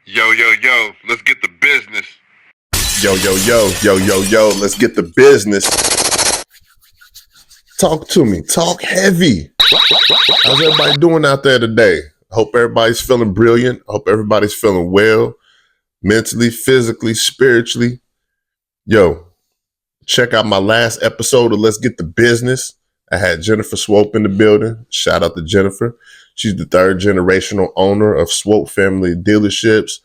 Yo, yo, yo, let's get the business. Yo, let's get the business. Talk to me. Talk heavy. How's everybody doing out there today? Hope everybody's feeling brilliant. Hope everybody's feeling well, mentally, physically, spiritually. Yo, check out my last episode of Let's Get the Business. I had Jennifer Swope in the building. Shout out to Jennifer. She's the third generational owner of Swope Family Dealerships.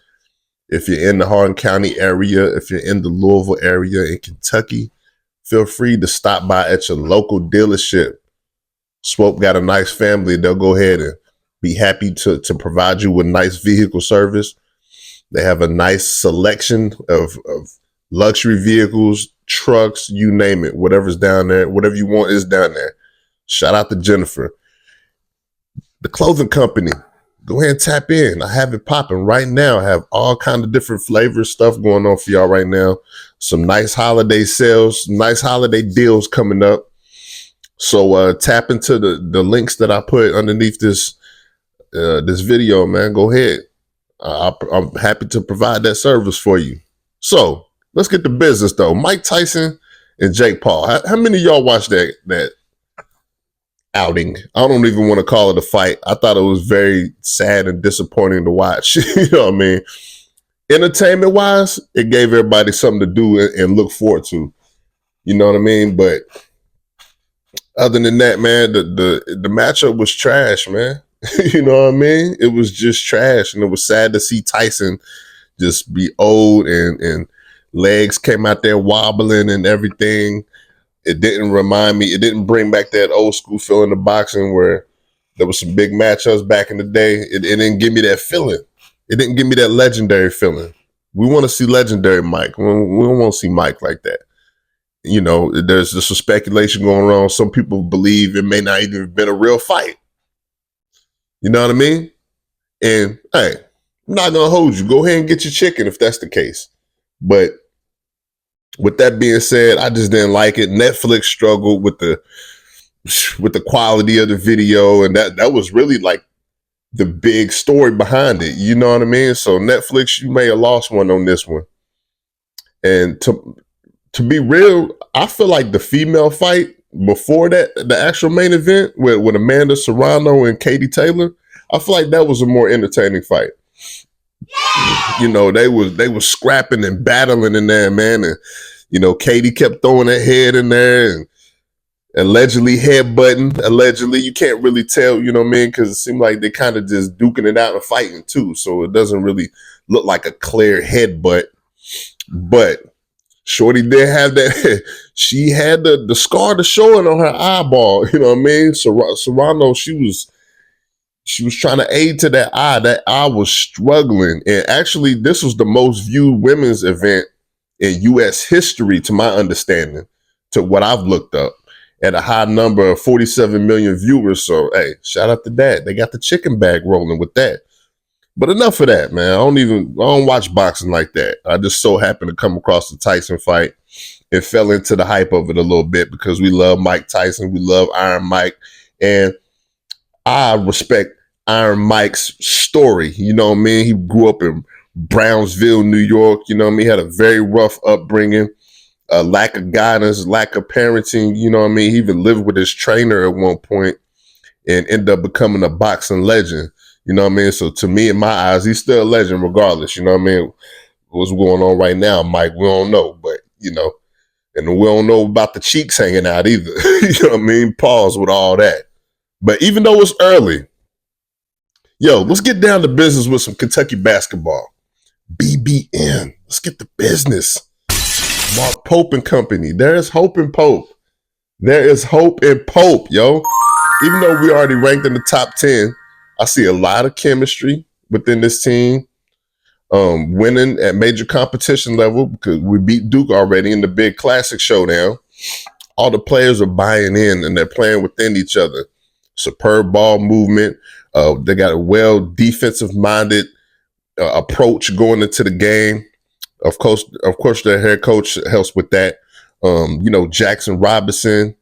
If you're in the Hardin County area, if you're in the Louisville area in Kentucky, feel free to stop by at your local dealership. Swope got a nice family. They'll go ahead and be happy to provide you with nice vehicle service. They have a nice selection of luxury vehicles, trucks, you name it. Whatever's down there, whatever you want is down there. Shout out to Jennifer. The clothing company. Go ahead and tap in. I have it popping right now. I have all kind of different flavors, stuff going on for y'all right now. Some nice holiday sales, nice holiday deals coming up. So tap into the links that I put underneath this video, man. Go ahead. I'm happy to provide that service for you. So let's get to business, though. Mike Tyson and Jake Paul. How many of y'all watched that outing? I don't even want to call it a fight. I thought it was very sad and disappointing to watch. You know what I mean? Entertainment wise, it gave everybody something to do and look forward to. You know what I mean? But other than that, man, the matchup was trash, man. You know what I mean? It was just trash, and it was sad to see Tyson just be old and legs came out there wobbling and everything. It didn't bring back that old school feeling of boxing where there was some big matchups back in the day. It didn't give me that feeling. It didn't give me that legendary feeling. We want to see legendary Mike. We don't want to see Mike like that. You know, there's some speculation going around. Some people believe it may not even have been a real fight. You know what I mean? And hey, I'm not going to hold you. Go ahead and get your chicken if that's the case. But with that being said, I just didn't like it. Netflix struggled with the quality of the video, and that was really like the big story behind it. You know what I mean? So Netflix, you may have lost one on this one. And to be real, I feel like the female fight before that, the actual main event with Amanda Serrano and Katie Taylor, I feel like that was a more entertaining fight. You know, they was scrapping and battling in there, man. And, you know, Katie kept throwing her head in there and allegedly headbutting. Allegedly, you can't really tell, you know what I mean? Because it seemed like they kind of just duking it out and fighting too. So it doesn't really look like a clear headbutt. But Shorty did have that. She had the scar to show it on her eyeball. You know what I mean? Serrano, she was trying to aid to that eye. That eye was struggling. And actually, this was the most viewed women's event in U.S. history, to my understanding, to what I've looked up, at a high number of 47 million viewers. So, hey, shout out to that. They got the chicken bag rolling with that. But enough of that, man. I don't watch boxing like that. I just so happened to come across the Tyson fight and fell into the hype of it a little bit because we love Mike Tyson. We love Iron Mike. And I respect Iron Mike's story. You know what I mean? He grew up in Brownsville, New York. You know what I mean? He had a very rough upbringing, a lack of guidance, lack of parenting. You know what I mean? He even lived with his trainer at one point and ended up becoming a boxing legend. You know what I mean? So to me, in my eyes, he's still a legend regardless. You know what I mean? What's going on right now, Mike, we don't know. But, you know, and we don't know about the cheeks hanging out either. You know what I mean? Pause with all that. But even though it's early, yo, let's get down to business with some Kentucky basketball. BBN. Let's get the business. Mark Pope and company. There is hope in Pope. There is hope in Pope, yo. Even though we already ranked in the top 10, I see a lot of chemistry within this team. Winning at major competition level because we beat Duke already in the big classic showdown. All the players are buying in and they're playing within each other. Superb ball movement. They got a well defensive-minded approach going into the game. Of course, their head coach helps with that. You know, Jackson Robinson,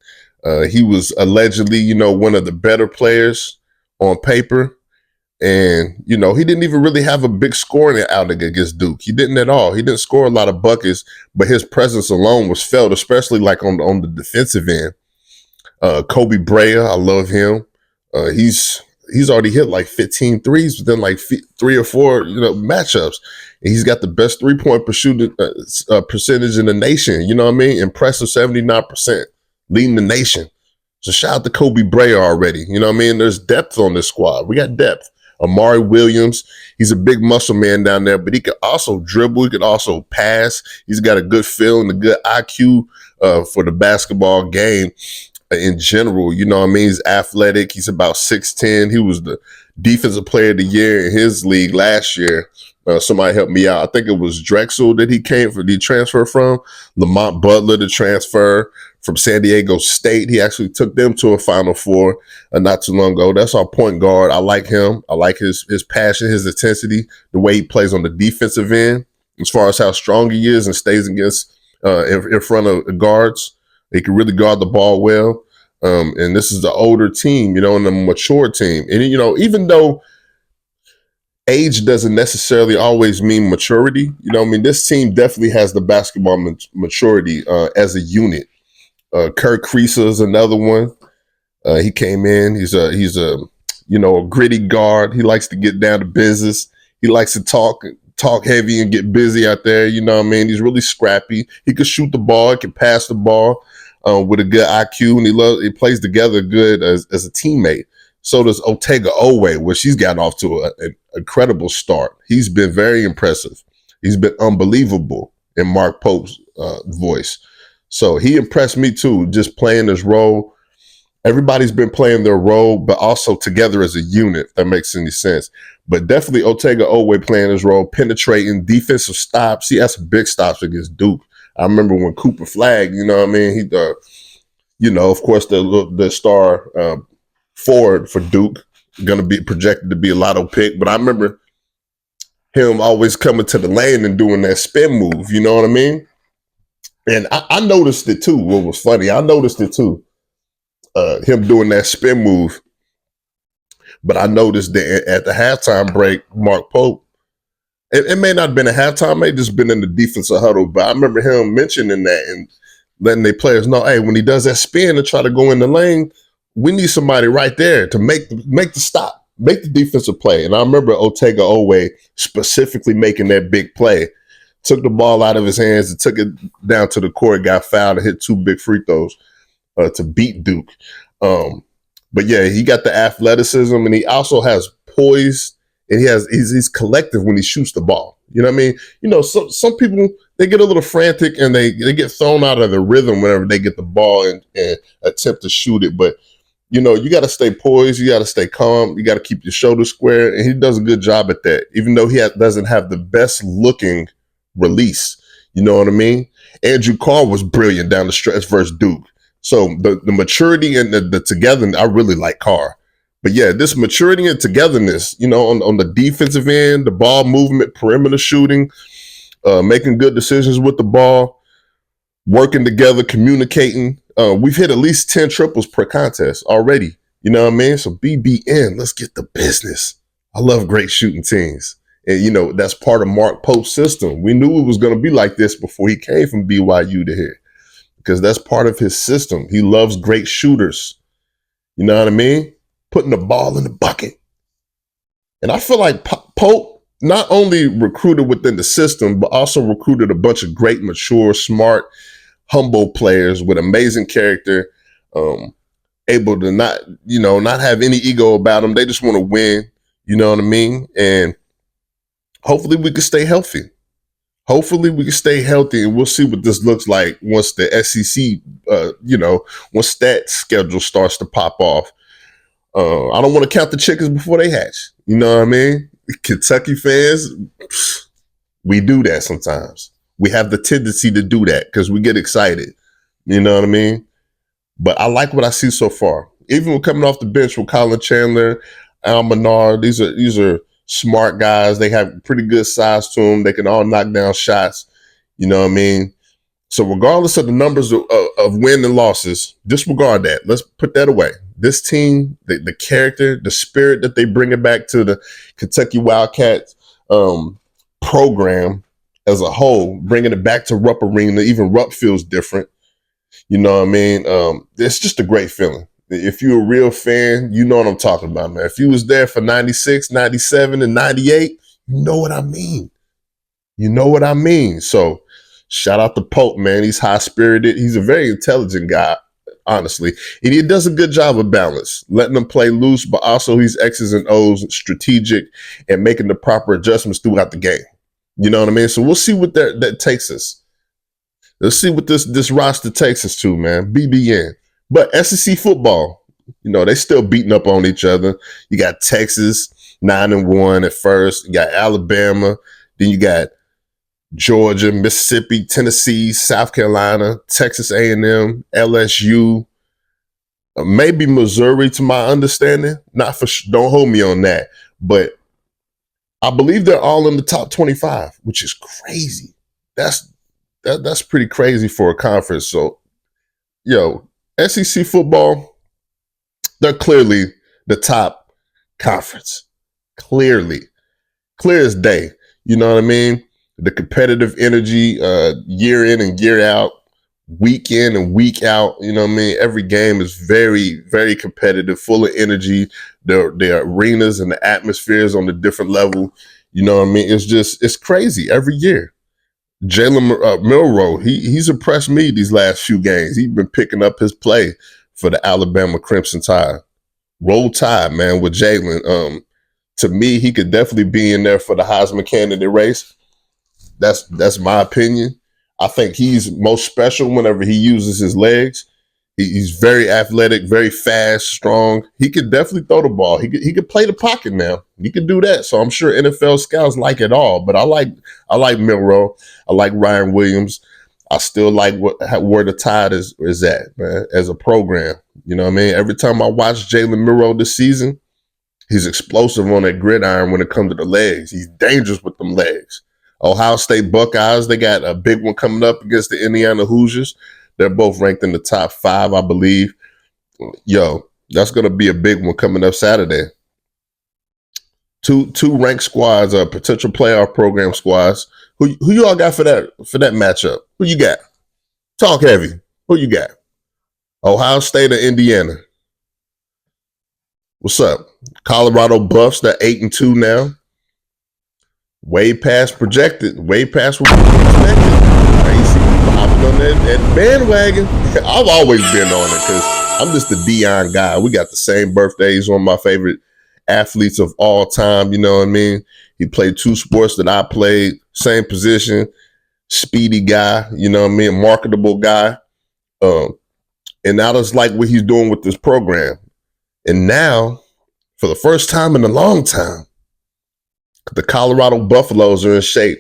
he was allegedly, you know, one of the better players on paper. And, you know, he didn't even really have a big scoring outing against Duke. He didn't at all. He didn't score a lot of buckets, but his presence alone was felt, especially like on the defensive end. Kobe Brea, I love him. He's already hit like 15 threes within like 3 or 4, matchups. And he's got the best 3-point percentage in the nation. You know what I mean? Impressive 79%, leading the nation. So shout out to Kobe Brea already. You know what I mean? There's depth on this squad. We got depth. Amari Williams, he's a big muscle man down there, but he can also dribble. He can also pass. He's got a good feel and a good IQ for the basketball game in general. You know what I mean? He's athletic. He's about 6'10". He was the defensive player of the year in his league last year. Somebody helped me out. I think it was Drexel that he transfer from. Lamont Butler, the transfer from San Diego State. He actually took them to a Final Four not too long ago. That's our point guard. I like him. I like his passion, his intensity, the way he plays on the defensive end, as far as how strong he is and stays against in front of the guards. He can really guard the ball well. And this is the older team, and a mature team. And, even though age doesn't necessarily always mean maturity, this team definitely has the basketball maturity as a unit. Kirk Kriisa is another one. He came in. He's a gritty guard. He likes to get down to business. He likes to talk heavy and get busy out there. You know what I mean? He's really scrappy. He can shoot the ball. He can pass the ball with a good IQ, and he plays together good as a teammate. So does Otega Owe, where she's gotten off to an incredible start. He's been very impressive. He's been unbelievable in Mark Pope's voice. So he impressed me too, just playing his role. Everybody's been playing their role, but also together as a unit, if that makes any sense. But definitely Otega Owe playing his role, penetrating, defensive stops. He had some big stops against Duke. I remember when Cooper Flagg, you know what I mean? He, of course, the star forward for Duke, going to be projected to be a lotto pick. But I remember him always coming to the lane and doing that spin move, you know what I mean? And I noticed it too. What was funny, I noticed it too. Him doing that spin move. But I noticed that at the halftime break, Mark Pope, it may not have been a halftime, it may have just been in the defensive huddle, but I remember him mentioning that and letting the players know, hey, when he does that spin and try to go in the lane, we need somebody right there to make the stop, make the defensive play. And I remember Otega Owe specifically making that big play. Took the ball out of his hands and took it down to the court, got fouled and hit 2 big free throws to beat Duke. But yeah, he got the athleticism and he also has poise and he's collective when he shoots the ball. You know what I mean? Some people, they get a little frantic and they get thrown out of the rhythm whenever they get the ball and attempt to shoot it. But, you got to stay poised. You got to stay calm. You got to keep your shoulders square. And he does a good job at that, even though he doesn't have the best looking release. You know what I mean? Andrew Carr was brilliant down the stretch versus Duke. So the maturity and the togetherness, I really like Carr. But yeah, this maturity and togetherness, on the defensive end, the ball movement, perimeter shooting, making good decisions with the ball, working together, communicating. We've hit at least 10 triples per contest already. You know what I mean? So BBN, let's get the business. I love great shooting teams. And, that's part of Mark Pope's system. We knew it was going to be like this before he came from BYU to here, because that's part of his system. He loves great shooters. You know what I mean? Putting the ball in the bucket. And I feel like Pope not only recruited within the system, but also recruited a bunch of great, mature, smart, humble players with amazing character, able to not have any ego about them. They just want to win. You know what I mean? And hopefully we can stay healthy. And we'll see what this looks like once the SEC, once that schedule starts to pop off. I don't want to count the chickens before they hatch. You know what I mean? Kentucky fans, we do that sometimes. We have the tendency to do that because we get excited. You know what I mean? But I like what I see so far. Even coming off the bench with Colin Chandler, Al Menard, these are smart guys. They have pretty good size to them. They can all knock down shots. You know what I mean? So regardless of the numbers of win and losses, disregard that. Let's put that away. This team, the character, the spirit that they bring it back to the Kentucky Wildcats program as a whole, bringing it back to Rupp Arena. Even Rupp feels different. You know what I mean? It's just a great feeling. If you're a real fan, you know what I'm talking about, man. If you was there for 96, 97, and 98, you know what I mean. You know what I mean. So shout out to Pope, man. He's high-spirited. He's a very intelligent guy, honestly. And he does a good job of balance, letting them play loose, but also he's X's and O's, strategic, and making the proper adjustments throughout the game. You know what I mean? So we'll see what that takes us. Let's see what this roster takes us to, man. BBN. But SEC football, you know, they still beating up on each other. You got Texas 9-1 at first. You got Alabama. Then you got Georgia, Mississippi, Tennessee, South Carolina, Texas A&M, LSU, maybe Missouri, to my understanding. Not for don't hold me on that, but I believe they're all in the top 25, which is crazy. That's pretty crazy for a conference. So, SEC football, they're clearly the top conference. Clearly. Clear as day. You know what I mean? The competitive energy, year in and year out, week in and week out. You know what I mean? Every game is very, very competitive, full of energy. The arenas and the atmospheres on a different level. You know what I mean? It's crazy every year. Jalen Milroe, he's impressed me these last few games. He's been picking up his play for the Alabama Crimson Tide. Roll Tide, man, with Jalen. To me, he could definitely be in there for the Heisman candidate race. That's my opinion. I think he's most special whenever he uses his legs. He's very athletic, very fast, strong. He could definitely throw the ball. He could play the pocket now. He could do that. So I'm sure NFL scouts like it all. But I like Milroe. I like Ryan Williams. I still like where the Tide is at, man, as a program. You know what I mean? Every time I watch Jalen Milroe this season, he's explosive on that gridiron when it comes to the legs. He's dangerous with them legs. Ohio State Buckeyes, they got a big one coming up against the Indiana Hoosiers. They're both ranked in the top 5, I believe. That's going to be a big one coming up Saturday. Two ranked squads, potential playoff program squads. Who you all got for that matchup? Who you got? Talk heavy. Who you got? Ohio State or Indiana? What's up? Colorado Buffs, they're 8-2 now. Way past projected. Way past what we expected. Crazy. Hopping on that bandwagon. I've always been on it because I'm just the Deion guy. We got the same birthdays. One of my favorite athletes of all time. You know what I mean? He played 2 sports that I played. Same position. Speedy guy. You know what I mean? Marketable guy. And I just like what he's doing with this program. And now, for the first time in a long time, the Colorado Buffaloes are in shape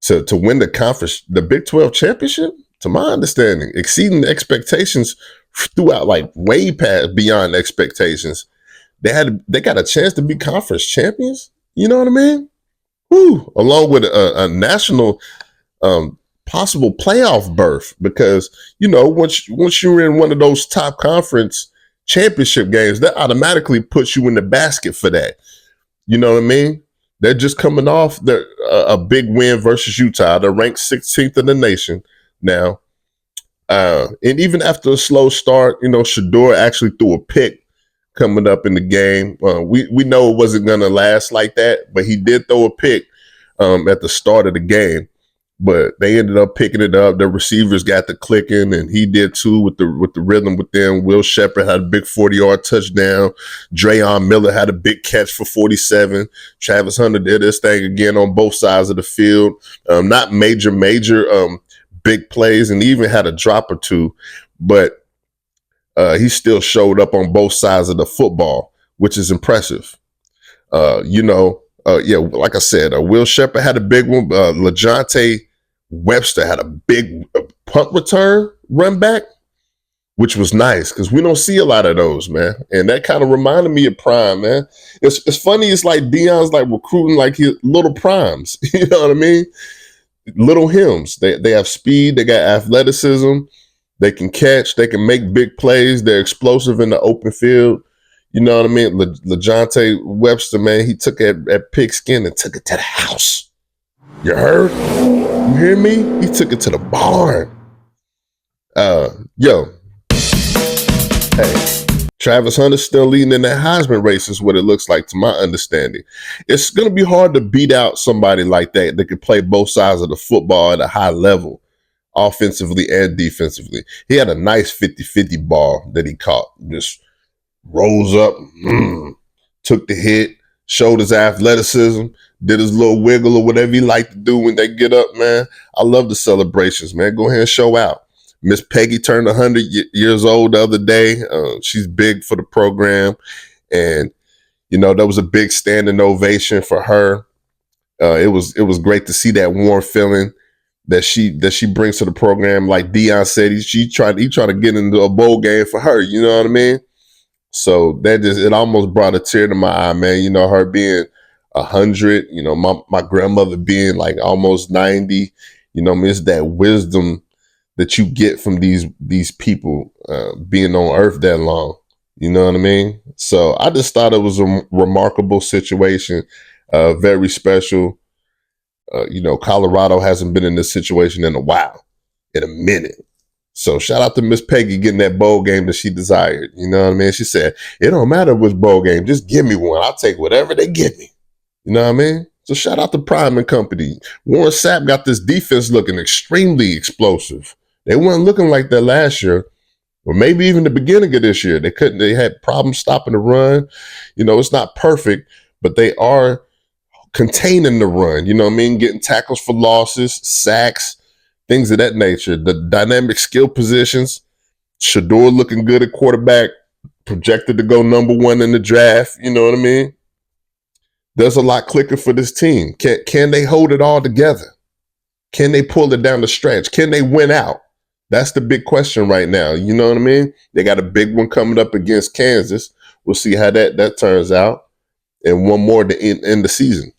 to win the conference, the Big 12 championship, to my understanding, exceeding the expectations throughout, like way past beyond expectations. They got a chance to be conference champions. You know what I mean? Woo! Along with a national possible playoff berth, because once you're in one of those top conference championship games, that automatically puts you in the basket for that. You know what I mean? They're just coming off a big win versus Utah. They're ranked 16th in the nation now. And even after a slow start, Shadeur actually threw a pick coming up in the game. We know it wasn't going to last like that, but he did throw a pick at the start of the game. But they ended up picking it up. The receivers got the clicking, and he did too with the rhythm with them. Will Shepherd had a big 40-yard touchdown. Deion Miller had a big catch for 47. Travis Hunter did this thing again on both sides of the field. Not major big plays, and he even had a drop or two, but he still showed up on both sides of the football, which is impressive. Like I said, Will Shepherd had a big one. LaJohntay Webster had a big punt return run back, which was nice because we don't see a lot of those, man. And that kind of reminded me of Prime, man. It's funny. It's like Deion's like recruiting like his little primes. You know what I mean? Little hymns. They have speed. They got athleticism. They can catch. They can make big plays. They're explosive in the open field. You know what I mean? LaJohntay Webster, man, he took that pigskin and took it to the house. You heard? You hear me? He took it to the barn. Yo, hey, Travis Hunter's still leading in that Heisman race is what it looks like to my understanding. It's going to be hard to beat out somebody like that that can play both sides of the football at a high level, offensively and defensively. He had a nice 50-50 ball that he caught. Just rose up, took the hit, showed his athleticism, did his little wiggle or whatever he like to do when they get up, man. I love the celebrations, man. Go ahead and show out. Miss Peggy turned 100 years old the other day. She's big for the program. And, you know, that was a big standing ovation for her. It was great to see that warm feeling that she brings to the program. Like Deion said, he tried to get into a bowl game for her. You know what I mean? So it almost brought a tear to my eye, man. You know, her being 100, you know, my grandmother being like almost 90, you know, it's that wisdom that you get from these people being on earth that long. You know what I mean? So I just thought it was a remarkable situation, very special. You know, Colorado hasn't been in this situation in a minute. So shout out to Miss Peggy getting that bowl game that she desired. You know what I mean? She said, it don't matter which bowl game, just give me one. I'll take whatever they give me. You know what I mean? So shout out to Prime and Company. Warren Sapp got this defense looking extremely explosive. They weren't looking like that last year, or maybe even the beginning of this year. They had problems stopping the run. You know, it's not perfect, but they are containing the run. You know what I mean? Getting tackles for losses, sacks, things of that nature. The dynamic skill positions. Shadeur looking good at quarterback, projected to go #1 in the draft. You know what I mean? There's a lot clicking for this team. Can they hold it all together? Can they pull it down the stretch? Can they win out? That's the big question right now. You know what I mean? They got a big one coming up against Kansas. We'll see how that turns out. And one more to end the season.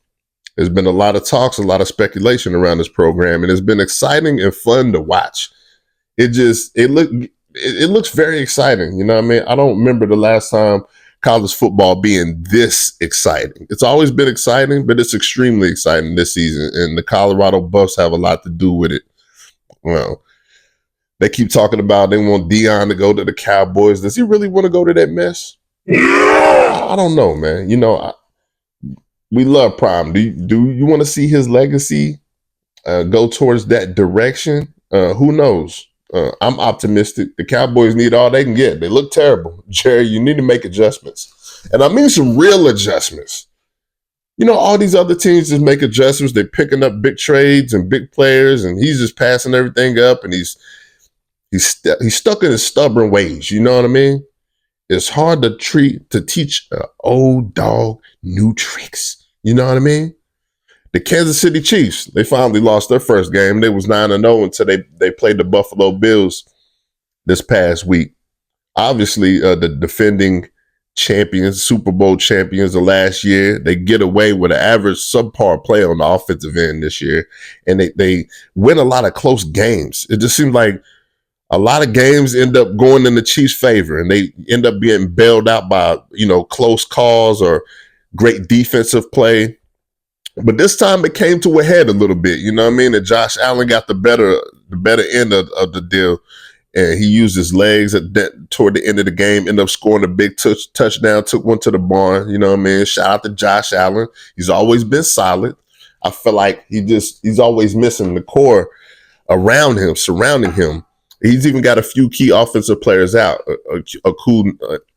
There's been a lot of talks, a lot of speculation around this program, and it's been exciting and fun to watch. It looks very exciting. You know what I mean? I don't remember the last time college football being this exciting. It's always been exciting, but it's extremely exciting this season, and the Colorado Buffs have a lot to do with it. Well, they keep talking about they want Deion to go to the Cowboys. Does he really want to go to that mess? I don't know, man. You know, we love Prime. Do you want to see his legacy go towards that direction? Who knows? I'm optimistic. The Cowboys need all they can get. They look terrible. Jerry, you need to make adjustments. And I mean some real adjustments. You know, all these other teams just make adjustments. They're picking up big trades and big players, and he's just passing everything up, and he's stuck in his stubborn ways. You know what I mean? It's hard to teach an old dog new tricks. You know what I mean? The Kansas City Chiefs, they finally lost their first game. They was 9-0 until they played the Buffalo Bills this past week. Obviously, the defending champions, Super Bowl champions of last year, they get away with an average subpar play on the offensive end this year, and they win a lot of close games. It just seems like a lot of games end up going in the Chiefs' favor, and they end up being bailed out by, you know, close calls or great defensive play. But this time it came to a head a little bit, you know what I mean? And Josh Allen got the better end of the deal, and he used his legs toward the end of the game, ended up scoring a big touchdown, took one to the barn, you know what I mean? Shout out to Josh Allen. He's always been solid. I feel like he's always missing the core around him, surrounding him. He's even got a few key offensive players out,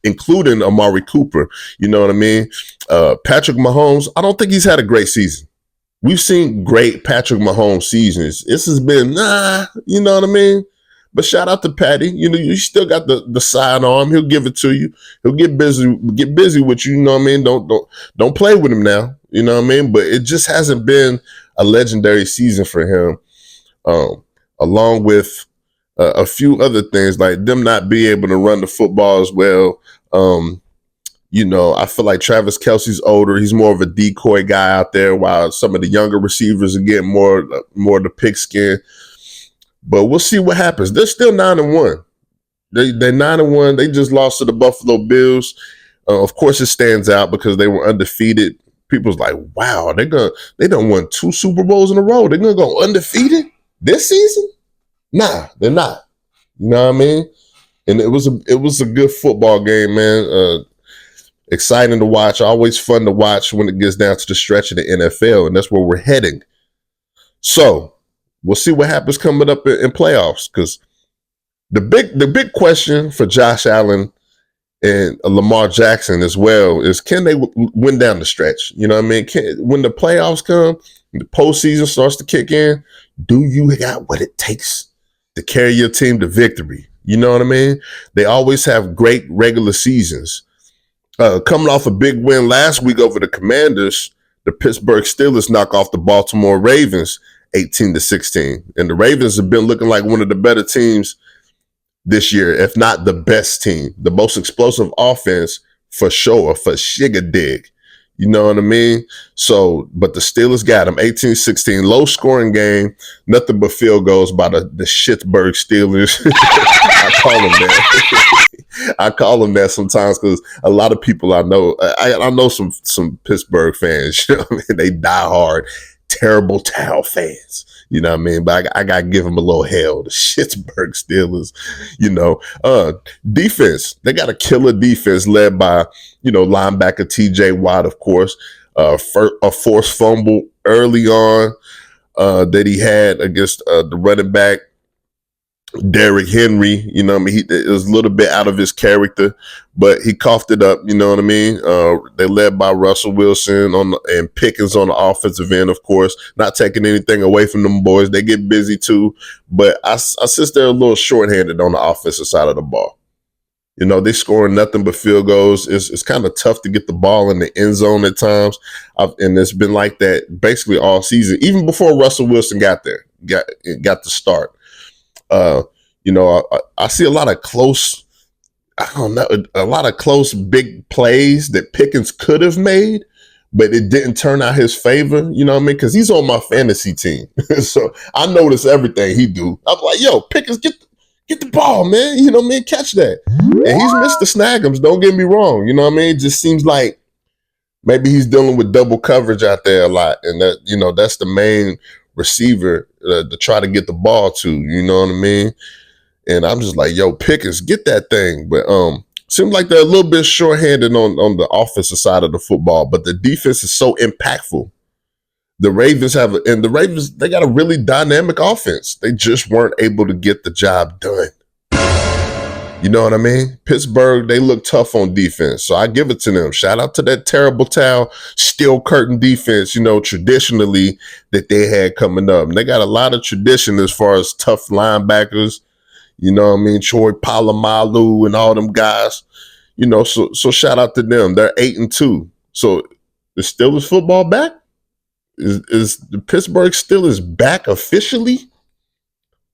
including Amari Cooper. You know what I mean? Patrick Mahomes, I don't think he's had a great season. We've seen great Patrick Mahomes seasons. This has been, you know what I mean? But shout out to Patty. You know, you still got the sidearm. He'll give it to you. He'll get busy with you. You know what I mean? Don't play with him now. You know what I mean? But it just hasn't been a legendary season for him. Along with a few other things, like them not being able to run the football as well. You know, I feel like Travis Kelce's older. He's more of a decoy guy out there, while some of the younger receivers are getting more of the pigskin. But we'll see what happens. They're still 9-1. They're 9-1. They just lost to the Buffalo Bills. Of course, it stands out because they were undefeated. People's like, wow, they done won 2 Super Bowls in a row. They're gonna go undefeated this season? Nah, they're not. You know what I mean? And it was a good football game, man. Exciting to watch. Always fun to watch when it gets down to the stretch of the NFL, and that's where we're heading. So we'll see what happens coming up in playoffs. Because the big question for Josh Allen and Lamar Jackson as well is, can they win down the stretch? You know what I mean? When the playoffs come, the postseason starts to kick in, do you got what it takes to carry your team to victory? You know what I mean? They always have great regular seasons. Coming off a big win last week over the Commanders, the Pittsburgh Steelers knock off the Baltimore Ravens 18-16. And the Ravens have been looking like one of the better teams this year, if not the best team, the most explosive offense for sure, for dig. You know what I mean? So, but the Steelers got them 18-16, low scoring game, nothing but field goals by the Shittsburg Steelers. I call them that. I call them that sometimes because a lot of people I know some Pittsburgh fans, you know what I mean? They die hard, terrible Towel fans. You know what I mean? But I got to give them a little hell. The Shittsburg Steelers, you know. Defense, they got a killer defense led by, linebacker TJ Watt, of course. A forced fumble early on that he had against the running back, Derrick Henry. You know what I mean? It was a little bit out of his character, but he coughed it up. You know what I mean? They led by Russell Wilson and Pickens on the offensive end, of course. Not taking anything away from them boys. They get busy too, but I sense they're a little shorthanded on the offensive side of the ball. You know, they scoring nothing but field goals. It's kind of tough to get the ball in the end zone at times, and it's been like that basically all season, even before Russell Wilson got there, got the start. I see a lot of close, a lot of close big plays that Pickens could have made, but it didn't turn out his favor. You know what I mean? Because he's on my fantasy team. So I notice everything he do. I'm like, yo, Pickens, get the ball, man. You know what I mean? Catch that. And he's missed the snag'ems. Don't get me wrong. You know what I mean? It just seems like maybe he's dealing with double coverage out there a lot. And that's the main receiver to try to get the ball to, you know what I mean? And I'm just like, yo, Pickens, get that thing. But seems like they're a little bit shorthanded on the offensive side of the football, but the defense is so impactful. The Ravens they got a really dynamic offense. They just weren't able to get the job done. You know what I mean? Pittsburgh, they look tough on defense. So I give it to them. Shout out to that terrible towel, steel curtain defense, traditionally that they had coming up. And they got a lot of tradition as far as tough linebackers. You know what I mean? Troy Polamalu and all them guys. So shout out to them. They're 8-2. So is Steelers football back? Is the Pittsburgh Steelers back officially?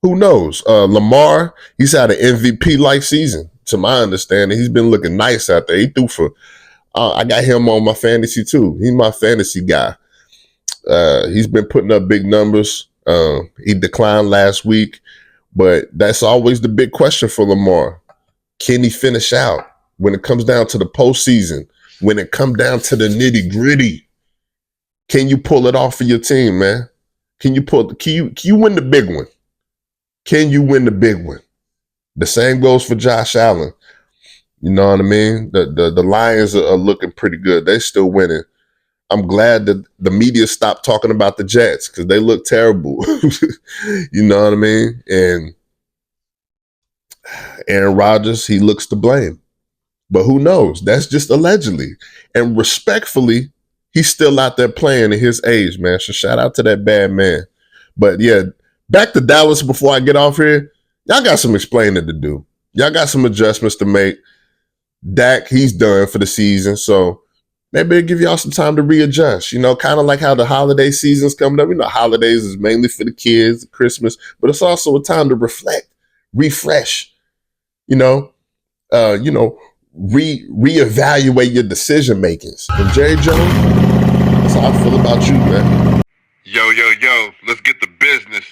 Who knows? Lamar, he's had an MVP-like season, to my understanding. He's been looking nice out there. He threw for, I got him on my fantasy too. He's my fantasy guy. He's been putting up big numbers. He declined last week, but that's always the big question for Lamar. Can he finish out when it comes down to the postseason? When it comes down to the nitty-gritty? Can you pull it off for your team, man? Can you win the big one? Can you win the big one? The same goes for Josh Allen. You know what I mean? The Lions are looking pretty good. They're still winning. I'm glad that the media stopped talking about the Jets because they look terrible. You know what I mean? And Aaron Rodgers, he looks to blame. But who knows? That's just allegedly. And respectfully, he's still out there playing at his age, man. So shout out to that bad man. But yeah, back to Dallas before I get off here. Y'all got some explaining to do. Y'all got some adjustments to make. Dak, he's done for the season. So maybe it'll give y'all some time to readjust. Kind of like how the holiday season's coming up. Holidays is mainly for the kids, Christmas, but it's also a time to reflect, refresh, reevaluate your decision makings. And Jerry Jones, that's how I feel about you, man. Yo, let's get the business.